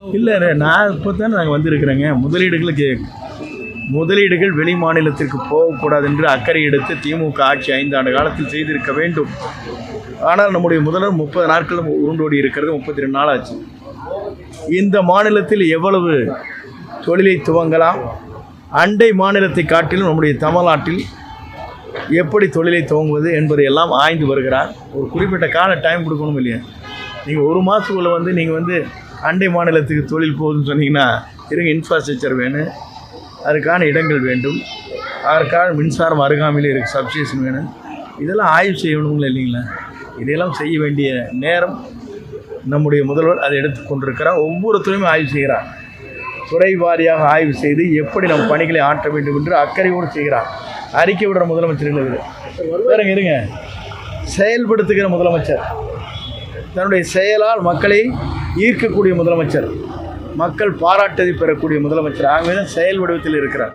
இல்லை நான் இப்போ தான் நாங்கள் வந்திருக்கிறேங்க. முதலீடுகள் வெளி மாநிலத்திற்கு போகக்கூடாது என்று அக்கறை எடுத்து திமுக ஆட்சி 5 ஆண்டு காலத்தில் செய்திருக்க வேண்டும். ஆனால் நம்முடைய முதல்வர் 30 நாட்கள் உருண்டோடி இருக்கிறது. 32 நாள் ஆச்சு. இந்த மாநிலத்தில் எவ்வளவு தொழிலை துவங்கலாம், அண்டை மாநிலத்தை காட்டிலும் நம்முடைய தமிழ்நாட்டில் எப்படி தொழிலை துவங்குவது என்பதையெல்லாம் ஆய்ந்து வருகிறார். ஒரு குறிப்பிட்ட கால டைம் கொடுக்கணும் இல்லையா? நீங்கள் ஒரு மாதத்துக்குள்ளே நீங்கள் அண்டை மாநிலத்துக்கு தொழில் போகுதுன்னு சொன்னீங்கன்னா இன்ஃப்ராஸ்ட்ரக்சர் வேணும், அதுக்கான இடங்கள் வேண்டும், அதற்கான மின்சாரம் அருகாமையில் இருக்குது, சப்ஸ்டேஷன் வேணும், இதெல்லாம் ஆய்வு செய்யணுங்களா இல்லைங்களா? இதையெல்லாம் செய்ய வேண்டிய நேரம் நம்முடைய முதல்வர் அதை எடுத்து கொண்டிருக்கிறார். ஒவ்வொரு துறையுமே ஆய்வு செய்கிறார். துறை வாரியாக ஆய்வு செய்து எப்படி நம் பணிகளை ஆற்ற வேண்டும் என்று அக்கறையோடு செய்கிறார். அறிக்கை விடுற முதலமைச்சர் இல்லை, வேறங்க இருங்க, செயல்படுத்துகிற முதலமைச்சர், தன்னுடைய செயலால் மக்களை ஈர்க்கக்கூடிய முதலமைச்சர், மக்கள் பாராட்டதை பெறக்கூடிய முதலமைச்சர், ஆகவே தான் செயல் வடிவத்தில் இருக்கிறார்.